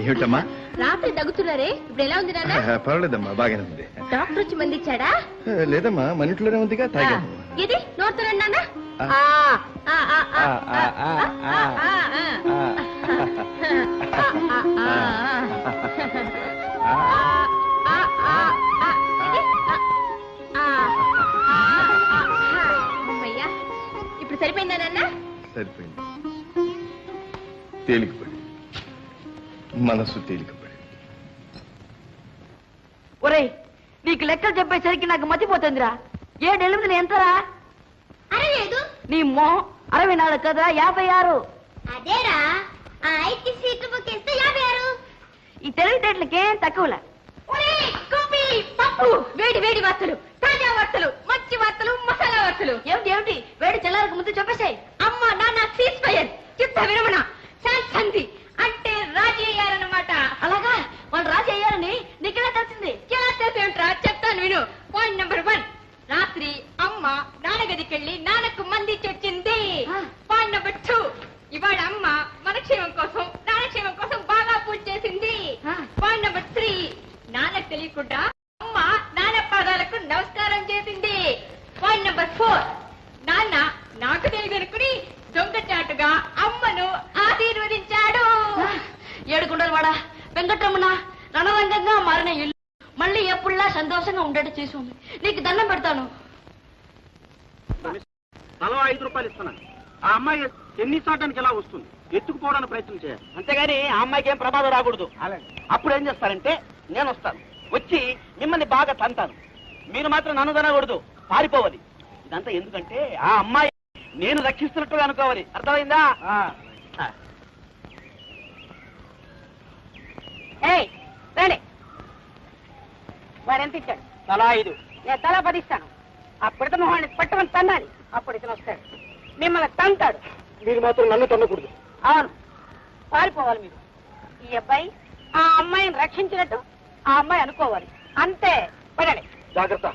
ఏమిటమ్మా? రాత్రి తగ్గుతున్నారే, ఇప్పుడు ఎలా ఉంది నాన్న? పర్వాలేదమ్మా, బాగానే ఉంది. డాక్టర్ వచ్చి మంది ఇచ్చాడా? లేదమ్మా, మన ఇంట్లోనే ఉందిగా, తాగాను. ఇది నోడుతున్నాడు నాన్న. అమ్మయ్యా, ఇప్పుడు సరిపోయిందా నాన్న? సరిపోయింది. తేలికపడి, మనసు తేలికపడి. ఒరే, నీకు లెక్కలు చెప్పేసరికి నాకు మతిపోతుందిరా. 7 8 ఎంతరా? 65. నీ మో 64 కదరా, 56. అదేరా, ఆ 5 సీట్లు బుక్ చేస్తే 56. ఈ తెలివితేటలకేం తక్కువలే. కాఫీ, పప్పు, వేడి వేడి వార్తలు, తాజా వార్తలు, మంచి వార్తలు, మసాలా వార్తలు. ఏమిటి ఏమిటి వేడి చల్లారకు ముందు చెప్పేసాయి. అమ్మ నాన్న సీజ్ ఫైర్, యుద్ధ విరమణ, శాంతి అంటే రాజీ అయ్యారన్నమాట. అలాగా, వాళ్ళు రాజీ అయ్యారని నీకెలా తెలిసింది? ఎలా తెలిసేంట్రా, చెప్తాను విను. పాయింట్ నెంబర్ 1, రాత్రి అమ్మ నాన్న గదికెళ్ళి నాన్నకు మంది చొచ్చింది. పాయింట్ నెంబర్ 2, ఇవాళ అమ్మ మన క్షేమం కోసం నాన్న క్షేమం కోసం బాగా పూజ చేసింది. పాయింట్ నెంబర్ 3, నాన్నకు తెలియకుండా అమ్మ నాన్న పాదాలకు నమస్కారం చేసింది. పాయింట్ నెంబర్ 4, నాన్న నాకు తెలియదనుకుని దొంగచాటుగా అమ్మను ఆశీర్వదించాడు. 7 గుండలు వాడా వెంకటరమణ, రణరంగంగా మారిన ఇల్లు మళ్ళీ ఎప్పుడులా సంతోషంగా ఉండేట్టు చేసి ఉంది. నీకు దండం పెడతాను. తలో 5 రూపాయలు ఇస్తున్నాను. ఆ అమ్మాయి ఎన్ని చాటానికి ఎలా వస్తుంది, ఎత్తుకుపోవడానికి ప్రయత్నం చేయాలి. అంతేగాని ఆ అమ్మాయికి ఏం ప్రమాదం రాకూడదు. అప్పుడు ఏం చేస్తారంటే, నేను వస్తాను, వచ్చి మిమ్మల్ని బాగా తంతాను. మీరు మాత్రం నన్ను తనకూడదు, పారిపోవాలి. ఇదంతా ఎందుకంటే ఆ అమ్మాయి నేను రక్షిస్తున్నట్టుగా అనుకోవాలి. అర్థమైందా? వాడు ఎంత ఇచ్చాడు? తలా 5. నేను తల 10 ఇస్తాను. ఆ పిడత మొహాన్ని పట్టమని తన్నాలి, అప్పుడు ఇతను వస్తాడు, మిమ్మల్ని తంతాడు. మీరు మాత్రం నన్ను తన్నకూడదు. అవును, పారిపోవాలి మీరు. ఈ అబ్బాయి ఆ అమ్మాయిని రక్షించినట్టు ఆ అమ్మాయి అనుకోవాలి. అంతే, పడండి. జాగ్రత్త.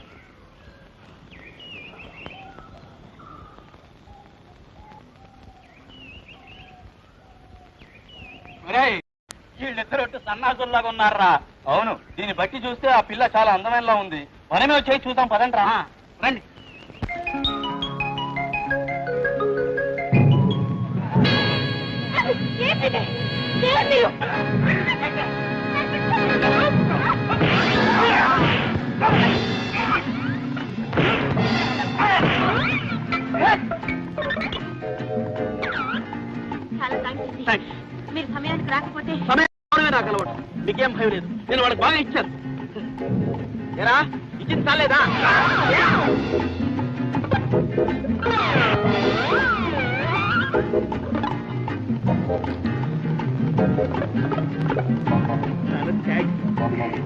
వీళ్ళిద్దరు సన్నాసుల్లాగా ఉన్నారా? అవును, దీన్ని బట్టి చూస్తే ఆ పిల్ల చాలా అందమైనలా ఉంది. మనమే వచ్చి చూద్దాం, పదండ్రా. రండి. చాలా థాంక్స్. మీరు సమయానికి రాకపోతే సమయం నాకు అలవాటు, మీకేం భయం లేదు. నేను వాడికి బాగా ఇచ్చాను. ఏరా, ఇచ్చింది చాలేదా?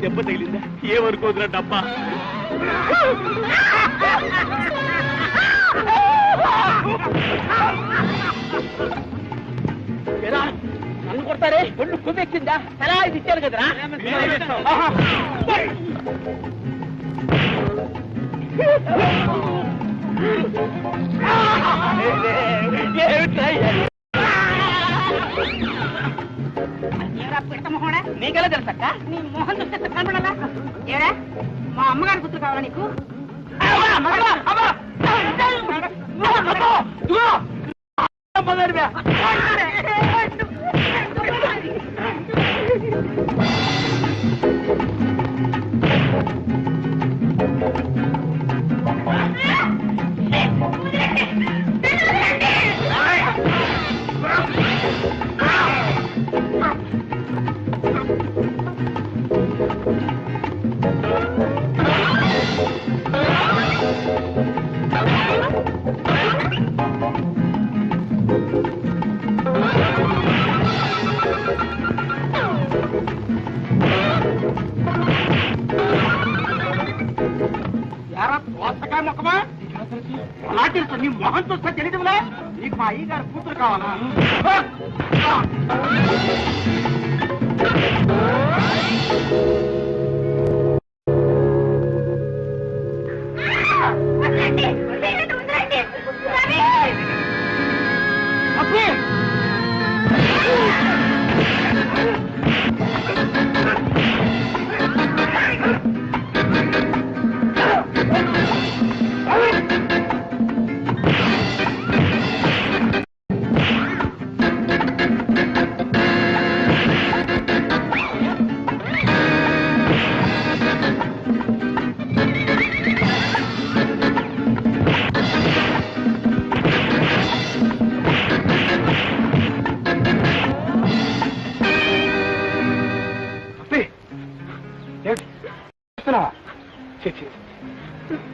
దెబ్బ తగిలిందా? ఏమనుకోదురా డబ్బా. నన్ను కొడతారే, ఒళ్ళు కుదెక్కిందా? ఎలా ఇది ఇచ్చాను కదరా. నీకెలా తెలుసక్క? నీ మొహం చూస్తే కనపడాలా? ఏడా, మా అమ్మగారి కూతురు కావాలా నీకు? మొక్కమా అలా తెలుసు, నీ మొహం చూస్తే తెలియదులే. నీకు మా అయ్యగారు కూతురు కావాలా?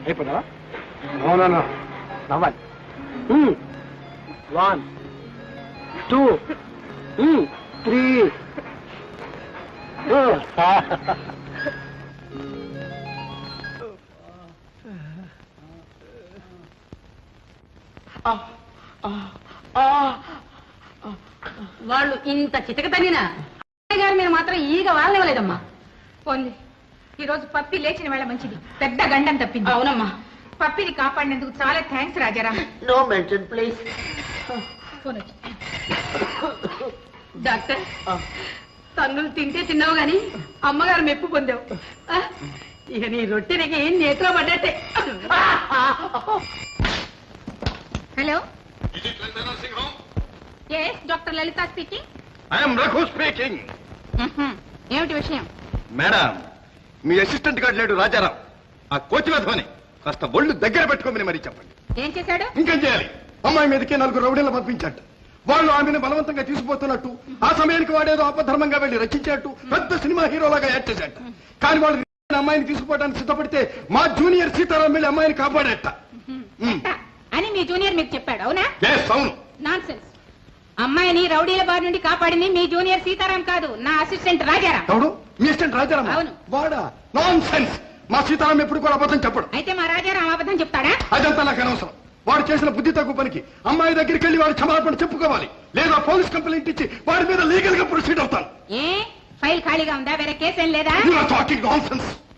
అయిపోదా? నో నవ్వాలి. 1 2 3 వాళ్ళు ఇంత చితక తగిన గారి మీద మాత్రం ఈగ వాళ్ళనివ్వలేదమ్మా. పోండి, ఈ రోజు పప్పి లేచిన వేళ మంచిది, పెద్ద గండం తప్పింది. అవునమ్మా. పప్పిని కాపాడినందుకు చాలా thanks Rajaram. No mention please. Phone వచ్చి. డాక్టర్, తన్నులు తింటే తిన్నావు గాని అమ్మగారు మెప్పు పొందావు. ఇక నీ రొట్టెనికి నేత్రం పడ్డట్టే. Hello, yes doctor Lalitha speaking. I'm Raghu speaking. ఏమిటి విషయం? మేడం, మీ అసిస్టెంట్ గారు లేడు రాజారాం, ఆ కోచ్ వేధమని కాస్త ఒళ్ళు దగ్గర పెట్టుకోమని మరి చెప్పండి. ఏం చేశాడు? ఇంకేం చేయాలి? అమ్మాయి మీదకి 4 రౌడీలు పంపించాడు. వాళ్ళు ఆమెను బలవంతంగా తీసుకుపోతున్నట్టు, ఆ సమయానికి వాడేదో అపధర్మంగా వెళ్లి రచించేట్టు పెద్ద సినిమా హీరోలాగా యాక్ట్ చేశాడు. కానీ వాళ్ళు అమ్మాయిని తీసుకుపోవడానికి సిద్ధపడితే మా జూనియర్ సీతారాం వెళ్ళి అమ్మాయిని కాపాడేట అని మీ జూనియర్ మీకు చెప్పాడు, అవునా? అవును. నాన్సెన్స్. అమ్మాయిని రౌడీల బారి నుండి కాపాడింది మీ జూనియర్ సీతారాం కాదు, నా అసిస్టెంట్ రాజారాం. ఎవడు? మీ అసిస్టెంట్ రాజారాం? అవును. వాడా? Non sense. మా సీతారాం ఎప్పుడు కూడా అబద్ధం చెప్పడు. అయితే మా రాజారాం అబద్ధం చెప్తాడా? అదంతా నాకు అనవసరం. వాడు చేసిన బుద్ధి తక్కువ పనికి అమ్మాయి దగ్గరికి వెళ్ళి వాడు క్షమాపణ చెప్పుకోవాలి, లేదా పోలీస్ కంప్లైంట్ ఇచ్చి వాడి మీద లీగల్ గా ప్రొసీడ్ అవుతాను. ఏ ఫైల్ ఖాళీగా ఉందా? వేరే కేసు ఏం లేదా?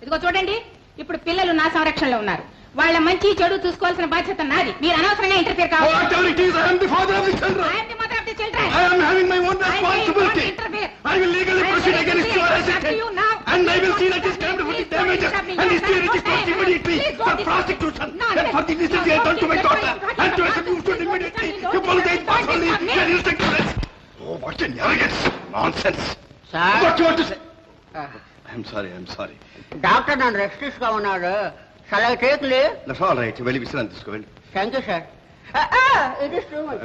ఇదిగో చూడండి, ఇప్పుడు పిల్లలు నా సంరక్షణలో ఉన్నారు. వాళ్ళ మంచి చెడు చూసుకోవాల్సిన బాధ్యత నాది. మీరు అనవసరంగా ఇంటర్ఫియర్ కావాలి. డాక్టర్ నన్ను రెస్టిస్ గా ఉన్నాడు. సలహా కేకులు వెళ్ళి విశ్రాంతి తీసుకోండి. Thank you sir. It is too much.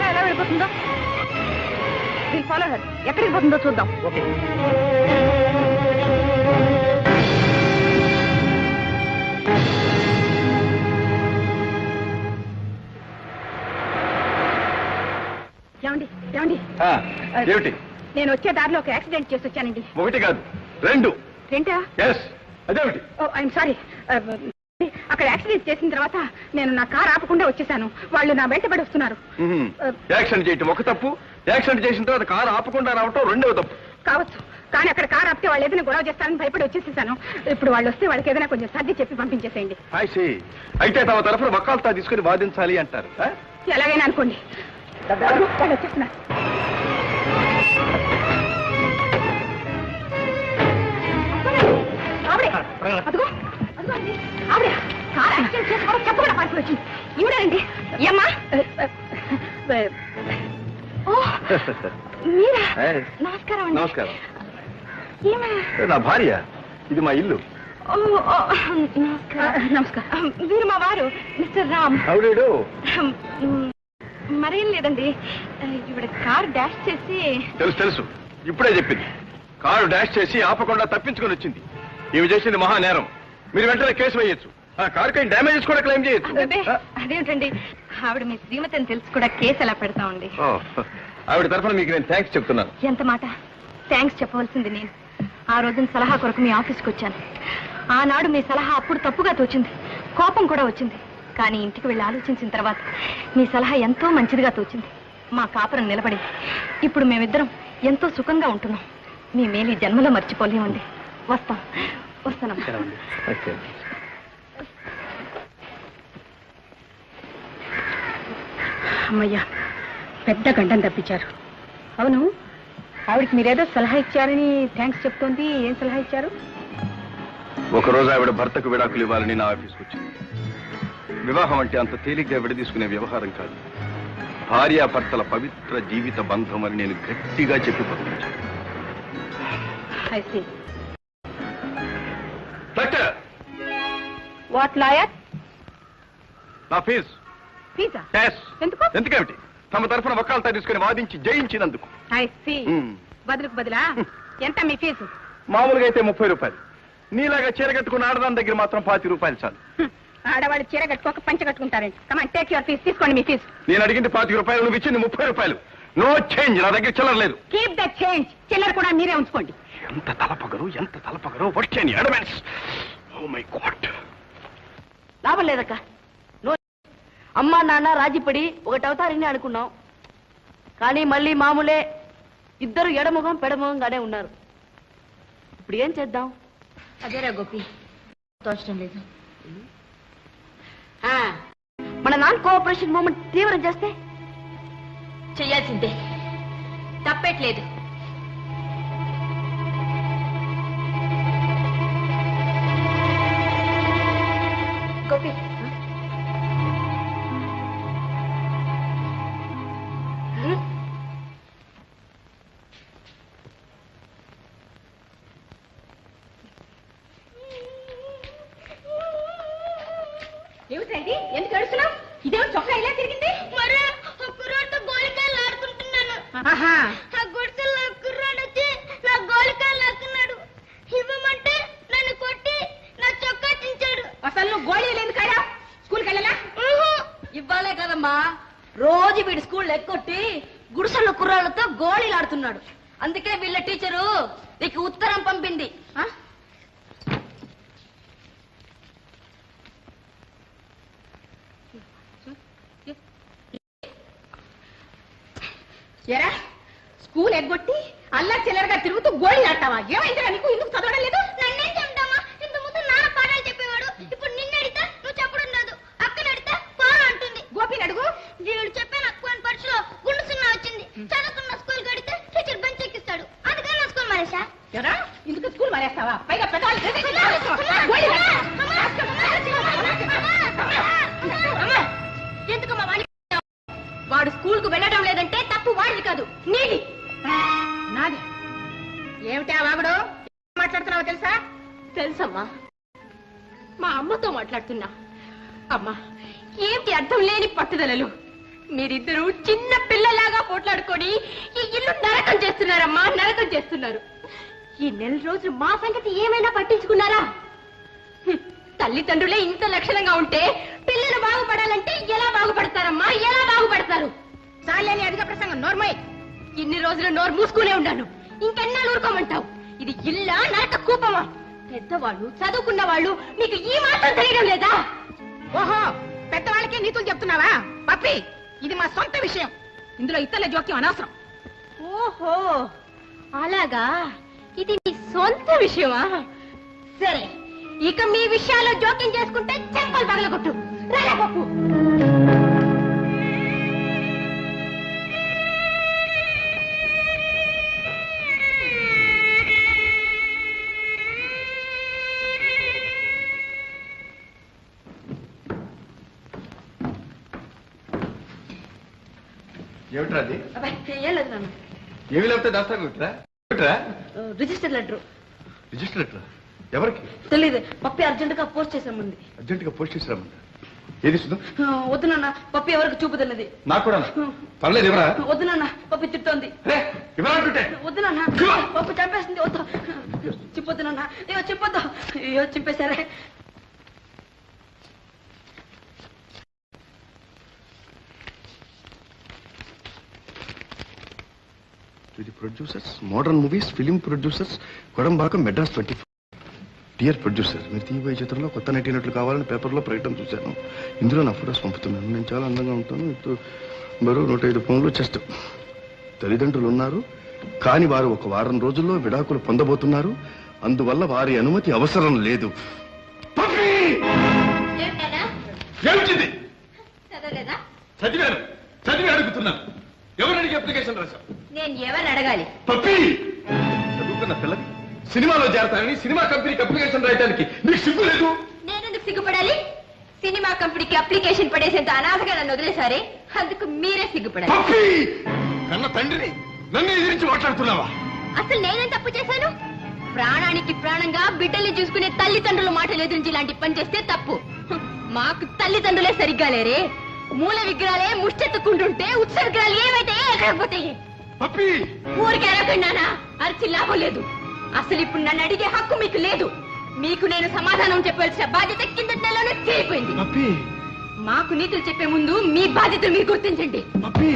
ఎలా వెళ్ళిపోతుందో ఫాలో హర్. ఎక్కడికి పోతుందో చూద్దాం. ఓకే. ఏమండి ఏమండి, ఏమిటి? నేను వచ్చే దారిలో ఒక యాక్సిడెంట్ చేసి వచ్చానండి. 1 కాదు 2. రెంటా? అదేమిటి? I'm sorry. అక్కడ యాక్సిడెంట్ చేసిన తర్వాత నేను నా కార్ ఆపకుండా వచ్చేసాను. వాళ్ళు నా వెంటబడి వస్తున్నారు. యాక్సిడెంట్ చేయటం ఒక తప్పు, యాక్సిడెంట్ చేసిన తర్వాత కారు ఆపకుండా రావటం 2వ తప్పు కావచ్చు. కానీ అక్కడ కార్ ఆపితే వాళ్ళు ఏదైనా గొడవ చేస్తారని భయపడి వచ్చేసేసాను. ఇప్పుడు వాళ్ళు వస్తే వాళ్ళకి ఏదైనా కొంచెం సర్ది చెప్పి పంపించేసేయండి. అయితే తమ తరఫున వకాల్తా తీసుకుని వాదించాలి అంటారు. ఎలాగైనా అనుకోండి. వాళ్ళు వచ్చేస్తున్నారు. ఆవిడే, అదిగో అదిగో అండి, ఆవిడ కార్ యాక్సిడెంట్ చేసి కూడా చెప్పకుండా పారిపోయి వచ్చింది. ఈవిడేనండి. ఏమ్మా? మీరా? నమస్కారం అండి. నమస్కారం. ఏమా? నా భార్య, ఇది మా ఇల్లు. నమస్కారం. వీరు మా వారు మిస్టర్ రామ్. అవుడు. మరేం లేదండి, ఇవిడ కార్ డాష్ చేసి. తెలుసు, ఇప్పుడే చెప్పింది. కారు డాష్ చేసి ఆపకుండా తప్పించుకొని వచ్చింది. ఇవి చేసింది మహా నేరం. మీరు వెంటనే కేసు వేయొచ్చు. ఆ కారుకి డ్యామేజెస్ కూడా క్లెయిమ్ చేయొచ్చు. అదేమిటండి, ఆవిడ మీ శ్రీమతి అని తెలిసి కూడా కేసు ఎలా పెడతామండి? ఆవిడ తరఫున మీకు నేను థ్యాంక్స్ చెప్తున్నాను. ఎంత మాట? థ్యాంక్స్ చెప్పవలసింది నేను. ఆ రోజున సలహా కొరకు మీ ఆఫీస్కి వచ్చాను. ఆనాడు మీ సలహా అప్పుడు తప్పుగా తోచింది, కోపం కూడా వచ్చింది. కానీ ఇంటికి వెళ్ళి ఆలోచించిన తర్వాత మీ సలహా ఎంతో మంచిదిగా తోచింది. మా కాపురం నిలబడింది. ఇప్పుడు మేమిద్దరం ఎంతో సుఖంగా ఉంటున్నాం. మీ మేలు ఈ జన్మలో మర్చిపోలేమండి. వస్తానమ్మా. అమ్మయ్యా, పెద్ద గండం తప్పించారు. అవును, ఆవిడకి మీరేదో సలహా ఇచ్చారని థ్యాంక్స్ చెప్తోంది. ఏం సలహా ఇచ్చారు? ఒకరోజు ఆవిడ భర్తకు విడాకులు ఇవ్వాలని నా ఆఫీస్కి వచ్చింది. వివాహం అంటే అంత తేలిగ్గా విడదీసుకునే వ్యవహారం కాదు. భార్యాభర్తల పవిత్ర జీవిత బంధం అని నేను గట్టిగా చెప్పి పంపించాను. What lawyer? నా ఫీజు. ఫీజా? ఎందుకు? ఎందుకేమిటి? తమ తరఫున వకాలతా తీసుకుని వాదించి జయించినందుకు. I see. బదులుకు బదులా ఎంత మీ ఫీజు? మామూలుగా అయితే 30 రూపాయలు. నీలాగా చీర కట్టుకున్న ఆడదాని దగ్గర మాత్రం 50 రూపాయలు చాలు. ఆడవాళ్ళు చీర కట్టుకోక పంచ కట్టుకుంటారండి. Come on take your fees. తీసుకోండి మీ ఫీజు. నేను అడిగింది 25 రూపాయలు, నువ్వు ఇచ్చింది 30 రూపాయలు. No change. నా దగ్గర చిల్లర లేదు. Keep the change. చిల్లర కూడా మీరే ఉంచుకోండి. ఎంత తలపగరు వచ్చాను అడ్వాన్స్. Oh my God. లాభం లేదక్క. అమ్మా నాన్న రాజీపడి ఒకటి అవుతారని అనుకున్నాం, కానీ మళ్ళీ మామూలే. ఇద్దరు ఎడముఖం పెడముఖంగానే ఉన్నారు. ఇప్పుడు ఏం చేద్దాం? అదేరా గోపి, తోచడం లేదు. మన నాన్ కోఆపరేషన్ మూమెంట్ తీవ్రం చేస్తే చెయ్యాల్సిందే, తప్పేట్లేదు. గోపి, ఏమిటండి? ఎందుకు అడుస్తున్నావు? ఇదేమో చొక్కా ఇలా తిరిగింది. గోలికాయలు ఆడుకుంటున్నాను. ఆహా, ఆ గుడిసెల్లో కుర్రాడు వచ్చి నా గోలికాయలు లాక్కున్నాడు. ఇవ్వమంటే నన్ను కొట్టి నా చొక్కా చించాడు. అసలు నువ్వు గోళీలు ఎందుకయ్యా? స్కూల్కి వెళ్ళాలా? ఇవ్వాలే కదమ్మా, రోజు వీడి స్కూల్ ఎక్కొట్టి గుడిసెల కుర్రాళ్ళతో గోళీలు ఆడుతున్నాడు. అందుకే వీళ్ళ టీచరు నీకు ఉత్తరం పంపింది. ఎరా, స్కూల్ ఎగ్గొట్టి అల్లా చిల్లరగా తిరుగుతూ గోళీలు ఆడతావా? ఏమైందిరా నీకు? ఎందుకు చదవడం లేదు? నన్నేం చెప్తామా? ఇంత ముందు నాన్న పాఠాలు చెప్పేవాడు. ఇప్పుడు నిన్ను అడిగితే నువ్వు చెప్పడం లేదు. అక్కని అడిగితే పాడు అంటుంది. గోపిని అడుగు. వీడు చెప్పాను అక్కువని పరీక్షలో గుండు సున్నా వచ్చింది. చదువుకున్న స్కూల్ కడితే టీచర్ బెంచ్ ఎక్కిస్తాడు. అందుకని నా స్కూల్ మానేశా. ఎరా, ఇందుకు స్కూల్ మారేస్తావా? పైగా పెద్దవాళ్ళు ఎందుకమ్మా వాడు స్కూల్ కు వెళ్ళడం లేదంటే తప్పు వాడిది కాదు, నీది. నాది. ఏమిటా వాగుడు? మాట్లాడుతున్నావో తెలుసా? తెలుసమ్మా, మా అమ్మతో మాట్లాడుతున్నా. అమ్మా, ఏమిటి అర్థం లేని పట్టుదలలు? మీరిద్దరూ చిన్న పిల్లలాగా పోట్లాడుకొని ఈ ఇల్లు నరకం చేస్తున్నారమ్మా, నరకం చేస్తున్నారు. ఈ నెల రోజులు మా సంగతి ఏమైనా పట్టించుకున్నారా? తల్లిదండ్రులే ఇంత లక్షణంగా ఉంటే పిల్లలు బాగుపడాలంటే ఎలా బాగుపడతారమ్మా, ఎలా బాగుపడతారు? చాలేని అధిక ప్రసంగం. నోర్మై. ఇన్ని రోజులు నోరు మూసుకునే ఉన్నాను, ఇంకెన్నాళ్ళు ఊరుకోమంటావు? ఇది ఇల్లా నరక కూపమా? పెద్దవాళ్ళు చదువుకున్న వాళ్ళు మీకు ఈ మాత్రం తెలియడం లేదా? ఓహో, పెద్దవాళ్ళకే నీతులు చెప్తున్నావా? పప్పి, ఇది మా సొంత విషయం. ఇందులో ఇతరుల జోక్యం అనవసరం. ఓహో, అలాగా? ఇది మీ సొంత విషయమా? సరే, ఇక మీ విషయాల్లో జోక్యం చేసుకుంటే చెంపలు పగలగొట్టు. రారా పప్పు. ఏమిట్రా అది? అబ్బాయి, ఏం లేదు నాన్న. ఏమి లేకపోతే దాస్తా కుట్రా? Register letter. రిజిస్టర్ ఎట్లా? ఎవరికి? తెలీదు, పప్పి అర్జెంట్ గా పోస్ట్ చేసామంది. అర్జెంటుగా పోస్ట్ చేసిరామంట. ఏది సుధా? వద్దు నాన్న, పప్పి ఎవరికి చూపుతున్నది. నాకు కూడా పర్లేదు ఎవరా? వద్దు నాన్న, పప్పి తిట్టోంది. ఎవరంటుంటే? వద్దు నాన్న, పప్పు చంపేస్తుంది. వద్దు, చెప్పొద్దు నాన్న. అయ్యో చెప్పొద్దు. అయ్యో చింపేశారే. To the producers, modern movies, film producers, Kodambakkam Madras 24. Dear producer, మీరు తీయబోయే చిత్రంలో కొత్త నటినట్లు కావాలని పేపర్లో ప్రకటన చూశాను. ఇందులో నా ఫొటోస్ పంపుతున్నాను. నేను చాలా అందంగా ఉంటాను. బరువు 105 పౌండ్లు చెస్ట్. తల్లిదండ్రులు ఉన్నారు, కానీ వారు ఒక వారం రోజుల్లో విడాకులు పొందబోతున్నారు. అందువల్ల వారి అనుమతి అవసరం లేదు. ఏమిటిది? చదవలేదా? చదివి అడుగుతున్నాను. ఎవరికి అప్లికేషన్ రాశావు? నేను ఎవరిని అడగాలి? పప్పి, చదువుకున్న పిల్లకి సినిమాలో చేరతానని సినిమా కంపెనీకి అప్లికేషన్ రాయడానికి నీకు సిగ్గు లేదు? నేనెందుకు సిగ్గుపడాలి? సినిమా కంపెనీకి అప్లికేషన్ పడేసేంత అనాథగా నన్ను వదిలేసారే, అందుకు మీరే సిగ్గుపడాలి. కన్న తండ్రిని నన్ను ఎదిరించి మాట్లాడుతున్నావా? అసలు నేనేం తప్పు చేశాను? ప్రాణానికి ప్రాణంగా బిడ్డల్ని చూసుకునే తల్లిదండ్రుల మాటలు ఎదిరించి ఇలాంటి పని చేస్తే తప్పు. మాకు తల్లిదండ్రులే సరిగ్గా లేరే. మూల విగ్రహాలే ముష్టెత్తుకుంటుంటే ఉత్సవ విగ్రహాలు ఏమైతే ఎక్కడ పోతాయి? పప్పి ఊరికి అరగకున్నానా? అరిచి లాభం లేదు. అసలు ఇప్పుడు నన్ను అడిగే హక్కు మీకు లేదు. మీకు నేను సమాధానం చెప్పవలసిన బాధ్యత కిందటి నెలలోనే తీరిపోయింది. పప్పి మాకు నీతులు చెప్పే ముందు మీ బాధ్యతలు మీరు గుర్తించండి. పప్పి